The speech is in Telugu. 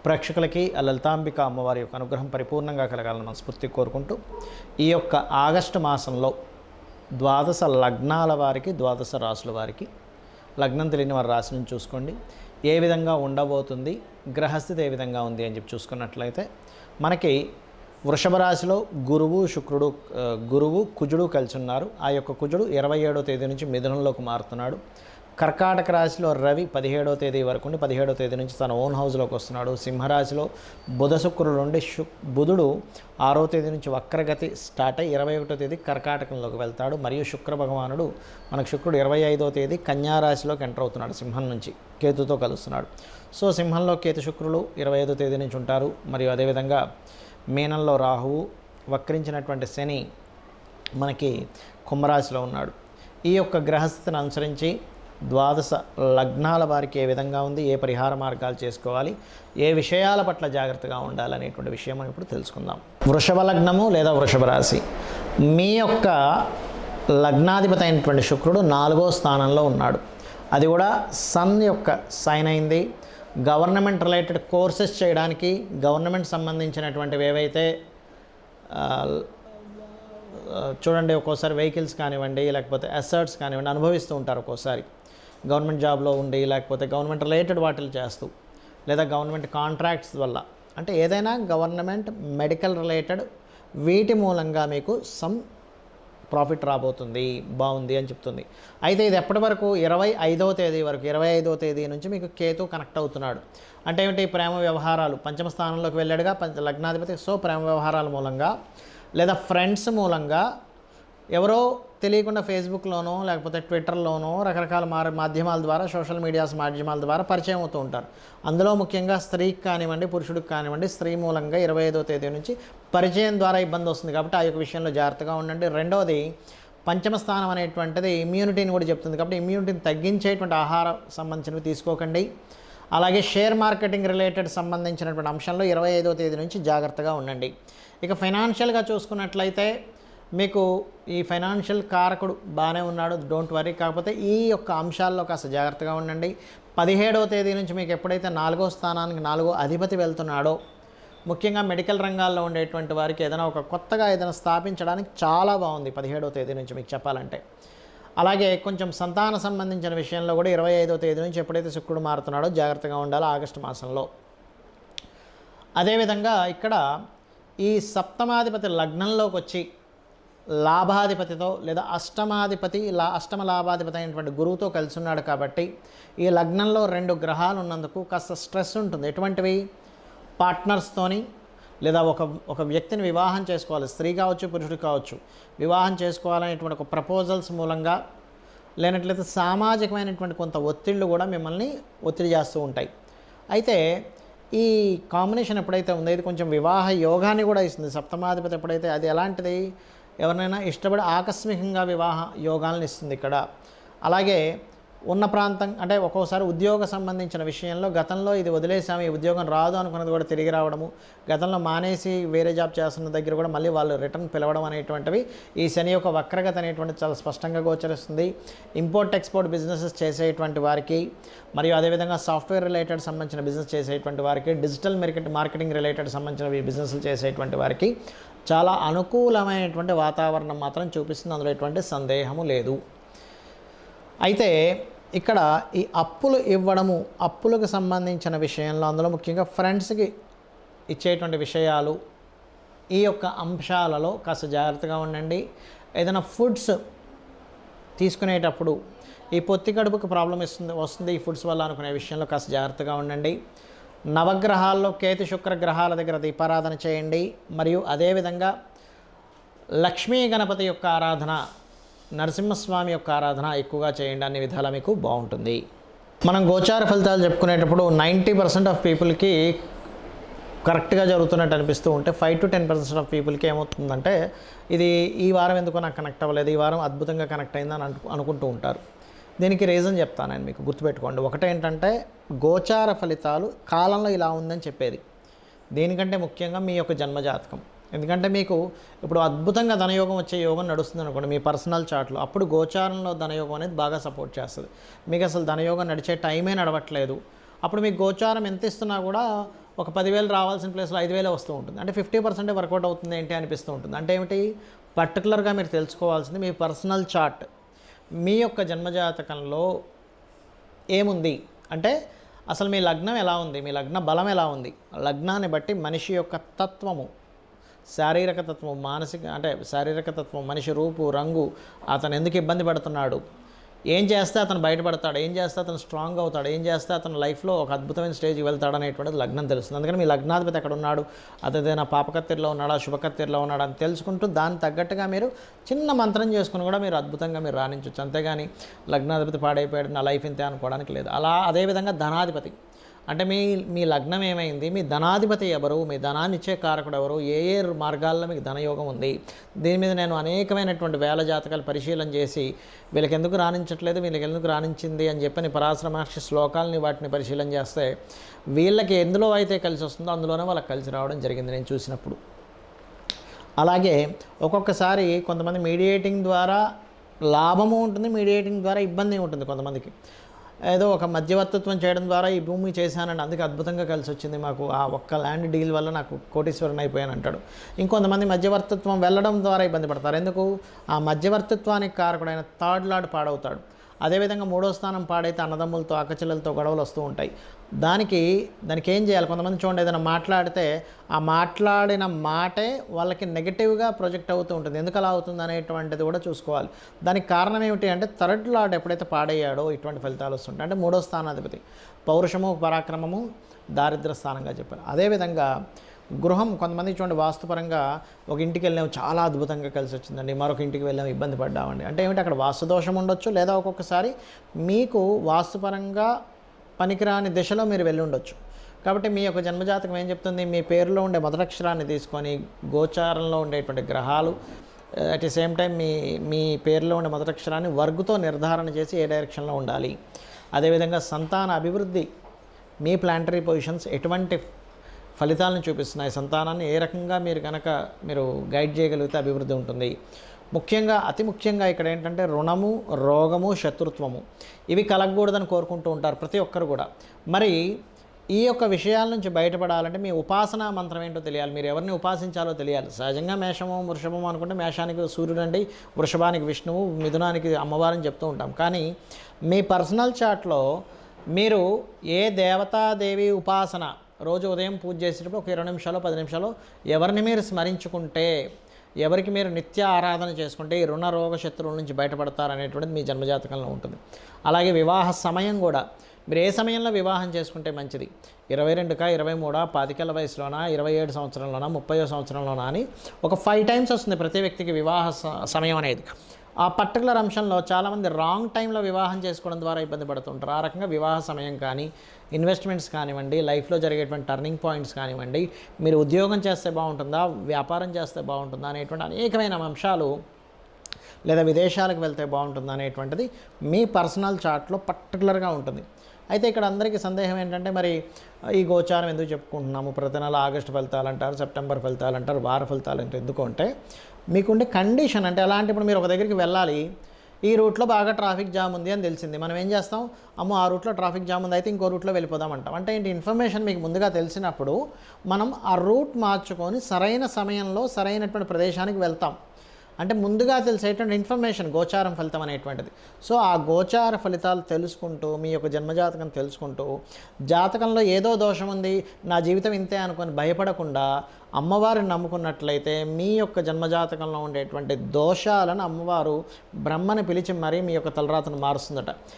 ప్రేక్షకులకి ఆ లలితాంబిక అమ్మవారి యొక్క అనుగ్రహం పరిపూర్ణంగా కలగాలని మనస్ఫూర్తిగా కోరుకుంటూ, ఈ యొక్క ఆగస్టు మాసంలో ద్వాదశ లగ్నాల వారికి, ద్వాదశ రాసుల వారికి, లగ్నం తెలియని వారి రాశి నుంచి చూసుకోండి ఏ విధంగా ఉండబోతుంది, గ్రహస్థితి ఏ విధంగా ఉంది అని చెప్పి చూసుకున్నట్లయితే మనకి వృషభ రాశిలో గురువు కుజుడు కలిసి ఉన్నారు. ఆ యొక్క కుజుడు 27వ తేదీ నుంచి మిథునంలోకి మారుతున్నాడు. కర్కాటక రాశిలో రవి 17వ తేదీ వరకు ఉండి 17వ తేదీ నుంచి తన ఓన్ హౌస్లోకి వస్తున్నాడు. సింహరాశిలో బుధ శుక్రుడు ఉండి బుధుడు 6వ తేదీ నుంచి వక్రగతి స్టార్ట్ అయ్యి 21వ తేదీ కర్కాటకంలోకి వెళ్తాడు. మరియు శుక్ర భగవానుడు శుక్రుడు 25వ తేదీ కన్యారాశిలోకి ఎంటర్ అవుతున్నాడు. సింహం నుంచి కేతుతో కలుస్తున్నాడు. సో సింహంలో కేతు శుక్రులు 25వ తేదీ నుంచి ఉంటారు. మరియు అదేవిధంగా మీనంలో రాహువు, వక్రించినటువంటి శని మనకి కుంభరాశిలో ఉన్నాడు. ఈ యొక్క గ్రహస్థితిని అనుసరించి ద్వాదశ లగ్నాల వారికి ఏ విధంగా ఉంది, ఏ పరిహార మార్గాలు చేసుకోవాలి, ఏ విషయాల పట్ల జాగ్రత్తగా ఉండాలనేటువంటి విషయం మనం ఇప్పుడు తెలుసుకుందాం. వృషభ లగ్నము లేదా వృషభ రాశి, మీ యొక్క లగ్నాధిపతి అయినటువంటి శుక్రుడు 4వ స్థానంలో ఉన్నాడు. అది కూడా సన్ యొక్క సైన్ అయింది. గవర్నమెంట్ రిలేటెడ్ కోర్సెస్ చేయడానికి, గవర్నమెంట్ సంబంధించినటువంటివి ఏవైతే చూడండి, ఒక్కోసారి వెహికల్స్ కానివ్వండి, లేకపోతే అసెట్స్ కానివ్వండి అనుభవిస్తూ ఉంటారు. ఒక్కోసారి గవర్నమెంట్ జాబ్లో ఉండి, లేకపోతే గవర్నమెంట్ రిలేటెడ్ వాటిలు చేస్తూ, లేదా గవర్నమెంట్ కాంట్రాక్ట్స్ వల్ల, అంటే ఏదైనా గవర్నమెంట్ మెడికల్ రిలేటెడ్ వీటి మూలంగా మీకు సమ్ ప్రాఫిట్ రాబోతుంది, బాగుంది అని చెప్తుంది. అయితే ఇది ఎప్పటి వరకు 25వ తేదీ వరకు, 25వ తేదీ నుంచి మీకు కేతు కనెక్ట్ అవుతున్నాడు. అంటే ఏమిటి, ప్రేమ వ్యవహారాలు, పంచమ స్థానంలోకి వెళ్ళాడుగా లగ్నాధిపతి. సో ప్రేమ వ్యవహారాల మూలంగా లేదా ఫ్రెండ్స్ మూలంగా ఎవరో తెలియకుండా ఫేస్బుక్లోనో లేకపోతే ట్విట్టర్లోనో రకరకాల మాధ్యమాల ద్వారా, సోషల్ మీడియాస్ మాధ్యమాల ద్వారా పరిచయం అవుతూ ఉంటారు. అందులో ముఖ్యంగా స్త్రీకి కానివ్వండి, పురుషుడికి కానివ్వండి, స్త్రీ మూలంగా 25వ తేదీ నుంచి పరిచయం ద్వారా ఇబ్బంది వస్తుంది. కాబట్టి ఆ యొక్క విషయంలో జాగ్రత్తగా ఉండండి. రెండవది, పంచమ స్థానం అనేటువంటిది ఇమ్యూనిటీని కూడా చెప్తుంది. కాబట్టి ఇమ్యూనిటీని తగ్గించేటువంటి ఆహారం సంబంధించినవి తీసుకోకండి. అలాగే షేర్ మార్కెటింగ్ రిలేటెడ్ సంబంధించినటువంటి అంశంలో 25వ తేదీ నుంచి జాగ్రత్తగా ఉండండి. ఇక ఫైనాన్షియల్గా చూసుకున్నట్లయితే మీకు ఈ ఫైనాన్షియల్ కారకుడు బాగానే ఉన్నాడు, డోంట్ వరీ. కాకపోతే ఈ యొక్క అంశాల్లో కాస్త జాగ్రత్తగా ఉండండి. 17వ తేదీ నుంచి మీకు ఎప్పుడైతే 4వ స్థానానికి 4వ అధిపతి వెళ్తున్నాడో, ముఖ్యంగా మెడికల్ రంగాల్లో ఉండేటువంటి వారికి ఏదైనా ఒక కొత్తగా ఏదైనా స్థాపించడానికి చాలా బాగుంది 17వ తేదీ నుంచి మీకు చెప్పాలంటే. అలాగే కొంచెం సంతాన సంబంధించిన విషయంలో కూడా 25వ తేదీ నుంచి ఎప్పుడైతే శుక్రుడు మారుతున్నాడో జాగ్రత్తగా ఉండాలి ఆగస్టు మాసంలో. అదేవిధంగా ఇక్కడ ఈ సప్తమాధిపతి లగ్నంలోకి వచ్చి లాభాధిపతితో లేదా అష్టమ లాభాధిపతి అయినటువంటి గురువుతో కలిసి ఉన్నాడు. కాబట్టి ఈ లగ్నంలో 2 గ్రహాలు ఉన్నందుకు కాస్త స్ట్రెస్ ఉంటుంది. ఎటువంటివి, పార్ట్నర్స్తోని లేదా ఒక వ్యక్తిని వివాహం చేసుకోవాలి, స్త్రీ కావచ్చు పురుషుడు కావచ్చు, వివాహం చేసుకోవాలనేటువంటి ఒక ప్రపోజల్స్ మూలంగా, లేనట్లయితే సామాజికమైనటువంటి కొంత ఒత్తిళ్ళు కూడా మిమ్మల్ని ఒత్తిడి చేస్తూ ఉంటాయి. అయితే ఈ కాంబినేషన్ ఎప్పుడైతే ఉందో ఇది కొంచెం వివాహ యోగాన్ని కూడా ఇస్తుంది. సప్తమాధిపతి ఎప్పుడైతే, అది ఎలాంటిది, ఎవరినైనా ఇష్టపడి ఆకస్మికంగా వివాహ యోగాలను ఇస్తుంది ఇక్కడ. అలాగే ఉన్న ప్రాంతం, అంటే ఒక్కోసారి ఉద్యోగ సంబంధించిన విషయంలో గతంలో ఇది వదిలేసాము, ఈ ఉద్యోగం రాదు అనుకున్నది కూడా తిరిగి రావడము, గతంలో మానేసి వేరే జాబ్ చేస్తున్న దగ్గర కూడా మళ్ళీ వాళ్ళు రిటర్న్ పిలవడం అనేటువంటివి ఈ శని యొక్క వక్రగతి అనేటువంటిది చాలా స్పష్టంగా గోచరిస్తుంది. ఇంపోర్ట్ ఎక్స్పోర్ట్ బిజినెసెస్ చేసేటువంటి వారికి, మరియు అదేవిధంగా సాఫ్ట్వేర్ రిలేటెడ్ సంబంధించిన బిజినెస్ చేసేటువంటి వారికి, డిజిటల్ మార్కెటింగ్ రిలేటెడ్ సంబంధించిన బిజినెస్లు చేసేటువంటి వారికి చాలా అనుకూలమైనటువంటి వాతావరణం మాత్రం చూపిస్తుంది, అందులో ఎటువంటి సందేహము లేదు. అయితే ఇక్కడ ఈ అప్పులు ఇవ్వడము, అప్పులకు సంబంధించిన విషయంలో, అందులో ముఖ్యంగా ఫ్రెండ్స్కి ఇచ్చేటువంటి విషయాలు, ఈ యొక్క అంశాలలో కాస్త జాగ్రత్తగా ఉండండి. ఏదైనా ఫుడ్స్ తీసుకునేటప్పుడు ఈ పొత్తి కడుపుకి ప్రాబ్లం వస్తుంది ఈ ఫుడ్స్ వల్ల అనుకునే విషయంలో కాస్త జాగ్రత్తగా ఉండండి. నవగ్రహాల్లో కేతు శుక్ర గ్రహాల దగ్గర దీపారాధన చేయండి. మరియు అదేవిధంగా లక్ష్మీ గణపతి యొక్క ఆరాధన, నరసింహస్వామి యొక్క ఆరాధన ఎక్కువగా చేయండి. అన్ని విధాలా మీకు బాగుంటుంది. మనం గోచార ఫలితాలు చెప్పుకునేటప్పుడు 90% ఆఫ్ పీపుల్కి కరెక్ట్గా జరుగుతున్నట్టు అనిపిస్తూ ఉంటే 5 to 10% ఆఫ్ పీపుల్కి ఏమవుతుందంటే ఇది ఈ వారం ఎందుకో నాకు కనెక్ట్ అవ్వలేదు, ఈ వారం అద్భుతంగా కనెక్ట్ అయిందని అనుకుంటూ ఉంటారు. దీనికి రీజన్ చెప్తాను నేను మీకు, గుర్తుపెట్టుకోండి. ఒకటేంటంటే గోచార ఫలితాలు కాలంలో ఇలా ఉందని చెప్పేది, దీనికంటే ముఖ్యంగా మీ యొక్క జన్మజాతకం. ఎందుకంటే మీకు ఇప్పుడు అద్భుతంగా ధనయోగం వచ్చే యోగం నడుస్తుంది అనుకోండి మీ పర్సనల్ చార్ట్లో, అప్పుడు గోచారంలో ధనయోగం అనేది బాగా సపోర్ట్ చేస్తుంది. మీకు అసలు ధనయోగం నడిచే టైమే నడవట్లేదు, అప్పుడు మీకు గోచారం ఎంత ఇస్తున్నా కూడా ఒక 10,000 రావాల్సిన ప్లేస్లో 5,000 వస్తూ ఉంటుంది. అంటే 50% వర్కౌట్ అవుతుంది ఏంటి అనిపిస్తూ ఉంటుంది. అంటే ఏమిటి, పర్టికులర్గా మీరు తెలుసుకోవాల్సింది మీ పర్సనల్ చార్ట్, మీ యొక్క జన్మజాతకంలో ఏముంది అంటే అసలు మీ లగ్నం ఎలా ఉంది, మీ లగ్న బలం ఎలా ఉంది. లగ్నాన్ని బట్టి మనిషి యొక్క తత్వము, శారీరక తత్వం, మానసిక అంటే శారీరక తత్వం, మనిషి రూపు రంగు, అతను ఎందుకు ఇబ్బంది పడుతున్నాడు, ఏం చేస్తే అతను బయటపడతాడు, ఏం చేస్తే అతను స్ట్రాంగ్ అవుతాడు, ఏం చేస్తే అతను లైఫ్లో ఒక అద్భుతమైన స్టేజ్కి వెళ్తాడు అనేటువంటిది లగ్నం తెలుస్తుంది. అందుకని మీ లగ్నాధిపతి ఎక్కడ ఉన్నాడు, అతను పాపకత్తెరలో ఉన్నాడా శుభకత్తెరలో ఉన్నాడా అని తెలుసుకుంటూ దానికి తగ్గట్టుగా మీరు చిన్న మంత్రం చేసుకుని కూడా మీరు అద్భుతంగా మీరు రాణించవచ్చు. అంతేగాని లగ్నాధిపతి పాడైపోయాడు నా లైఫ్ ఇంతే అనుకోవడానికి లేదు. అలా అదేవిధంగా ధనాధిపతి అంటే మీ లగ్నం ఏమైంది, మీ ధనాధిపతి ఎవరు, మీ ధనాన్ని ఇచ్చే కారకుడు ఎవరు, ఏ ఏ మార్గాల్లో మీకు ధనయోగం ఉంది. దీని మీద నేను అనేకమైనటువంటి వేల జాతకాలు పరిశీలన చేసి వీళ్ళకి ఎందుకు రాణించట్లేదు, వీళ్ళకి ఎందుకు రాణించింది అని చెప్పని పరాశర మహర్షి శ్లోకాలని వాటిని పరిశీలన చేస్తే వీళ్ళకి ఎందులో అయితే కలిసి వస్తుందో అందులోనే వాళ్ళకి కలిసి రావడం జరిగింది నేను చూసినప్పుడు. అలాగే ఒక్కొక్కసారి కొంతమంది మీడియేటింగ్ ద్వారా లాభము ఉంటుంది, మీడియేటింగ్ ద్వారా ఇబ్బంది ఉంటుంది. కొంతమందికి ఏదో ఒక మధ్యవర్తిత్వం చేయడం ద్వారా ఈ భూమి చేశానండి అందుకే అద్భుతంగా కలిసి వచ్చింది మాకు, ఆ ఒక్క ల్యాండ్ డీల్ వల్ల నాకు కోటీశ్వరుని అయిపోయాను అంటాడు. ఇంకొంతమంది మధ్యవర్తిత్వం వెళ్ళడం ద్వారా ఇబ్బంది పడతారు. ఎందుకు, ఆ మధ్యవర్తిత్వానికి కారకుడైన థర్డ్ లార్డ్ పాడవుతాడు. అదేవిధంగా 3వ స్థానం పాడైతే అన్నదమ్ములతో అక్కచెల్లెలతో గొడవలు వస్తూ ఉంటాయి. దానికి ఏం చేయాలి, కొంతమంది చూడండి ఏదైనా మాట్లాడితే ఆ మాట్లాడిన మాటే వాళ్ళకి నెగిటివ్గా ప్రొజెక్ట్ అవుతూ ఉంటుంది. ఎందుకు అలా అవుతుంది అనేటువంటిది కూడా చూసుకోవాలి. దానికి కారణం ఏమిటి అంటే థర్డ్ లార్డ్ ఎప్పుడైతే పాడయ్యాడో ఇటువంటి ఫలితాలు వస్తుంటాయి. అంటే 3వ స్థానాధిపతి పౌరుషము పరాక్రమము దారిద్ర స్థానంగా చెప్పారు. అదేవిధంగా గృహం, కొంతమంది చూడండి వాస్తుపరంగా ఒక ఇంటికి వెళ్ళాము చాలా అద్భుతంగా కలిసి వచ్చిందండి, మరొక ఇంటికి వెళ్ళాము ఇబ్బంది పడ్డామండి. అంటే ఏమిటి, అక్కడ వాస్తు దోషం ఉండొచ్చు, లేదా ఒక్కొక్కసారి మీకు వాస్తుపరంగా పనికిరాని దిశలో మీరు వెళ్ళి ఉండొచ్చు. కాబట్టి మీ యొక్క జన్మజాతకం ఏం చెప్తుంది, మీ పేరులో ఉండే మొదటక్షరాన్ని తీసుకొని గోచారంలో ఉండేటువంటి గ్రహాలు అట్ ది సేమ్ టైం మీ పేరులో ఉండే మొదటక్షరాన్ని వర్గుతో నిర్ధారణ చేసి ఏ డైరెక్షన్లో ఉండాలి. అదేవిధంగా సంతాన అభివృద్ధి, మీ ప్లానటరీ పొజిషన్స్ ఎటువంటి ఫలితాలను చూపిస్తున్నాయి, సంతానాన్ని ఏ రకంగా మీరు గైడ్ చేయగలిగితే అభివృద్ధి ఉంటుంది. ముఖ్యంగా అతి ముఖ్యంగా ఇక్కడ ఏంటంటే రుణము, రోగము, శత్రుత్వము ఇవి కలగకూడదని కోరుకుంటూ ఉంటారు ప్రతి ఒక్కరు కూడా. మరి ఈ యొక్క విషయాల నుంచి బయటపడాలంటే మీ ఉపాసనా మంత్రం ఏంటో తెలియాలి, మీరు ఎవరిని ఉపాసించాలో తెలియాలి. సహజంగా మేషము వృషభము అనుకుంటే మేషానికి సూర్యుడు అండి, వృషభానికి విష్ణువు, మిథునానికి అమ్మవారిని చెప్తూ ఉంటాం. కానీ మీ పర్సనల్ చార్ట్లో మీరు ఏ దేవతాదేవి ఉపాసన రోజు ఉదయం పూజ చేసేటప్పుడు ఒక 20 నిమిషాలు 10 నిమిషాలు ఎవరిని మీరు స్మరించుకుంటే, ఎవరికి మీరు నిత్య ఆరాధన చేసుకుంటే ఈ రుణ రోగ శత్రువుల నుంచి బయటపడతారనేటువంటిది మీ జన్మజాతకంలో ఉంటుంది. అలాగే వివాహ సమయం కూడా మీరు ఏ సమయంలో వివాహం చేసుకుంటే మంచిది, 22కా 23 25 వయసులోనా 27 సంవత్సరంలోనా 30 సంవత్సరంలోనా అని ఒక 5 టైమ్స్ వస్తుంది ప్రతి వ్యక్తికి వివాహ సమయం అనేది. ఆ పర్టికులర్ అంశంలో చాలామంది రాంగ్ టైంలో వివాహం చేసుకోవడం ద్వారా ఇబ్బంది పడుతుంటారు. ఆ రకంగా వివాహ సమయం కానీ, ఇన్వెస్ట్మెంట్స్ కానివ్వండి, లైఫ్లో జరిగేటువంటి టర్నింగ్ పాయింట్స్ కానివ్వండి, మీరు ఉద్యోగం చేస్తే బాగుంటుందా, వ్యాపారం చేస్తే బాగుంటుందా అనేటువంటి అనేకమైన అంశాలు, లేదా విదేశాలకు వెళ్తే బాగుంటుందా అనేటువంటిది మీ పర్సనల్ చార్ట్లో పర్టికులర్గా ఉంటుంది. అయితే ఇక్కడ అందరికీ సందేహం ఏంటంటే మరి ఈ గోచారం ఎందుకు చెప్పుకుంటున్నాము, ప్రతి నెల ఆగస్టు ఫలితాలు అంటారు, సెప్టెంబర్ ఫలితాలు అంటారు, వార ఫలితాలు అంటే ఎందుకు అంటే మీకుండే కండిషన్ అంటే అలాంటి ఇప్పుడు మీరు ఒక దగ్గరికి వెళ్ళాలి, ఈ రూట్లో బాగా ట్రాఫిక్ జామ్ ఉంది అని తెలిసింది, మనం ఏం చేస్తాం, అమ్మో ఆ రూట్లో ట్రాఫిక్ జామ్ ఉంది అయితే ఇంకో రూట్లో వెళ్ళిపోదామంటాం. అంటే ఏంటి, ఇన్ఫర్మేషన్ మీకు ముందుగా తెలిసినప్పుడు మనం ఆ రూట్ మార్చుకొని సరైన సమయంలో సరైనటువంటి ప్రదేశానికి వెళ్తాం. అంటే ముందుగా తెలిసేటువంటి ఇన్ఫర్మేషన్ గోచారం ఫలితం అనేటువంటిది. సో ఆ గోచార ఫలితాలు తెలుసుకుంటూ మీ యొక్క జన్మజాతకం తెలుసుకుంటూ జాతకంలో ఏదో దోషం ఉంది నా జీవితం ఇంతే అనుకొని భయపడకుండా అమ్మవారిని నమ్ముకున్నట్లయితే మీ యొక్క జన్మజాతకంలో ఉండేటువంటి దోషాలను అమ్మవారు బ్రహ్మని పిలిచి మరీ మీ యొక్క తలరాతను మారుస్తుందట.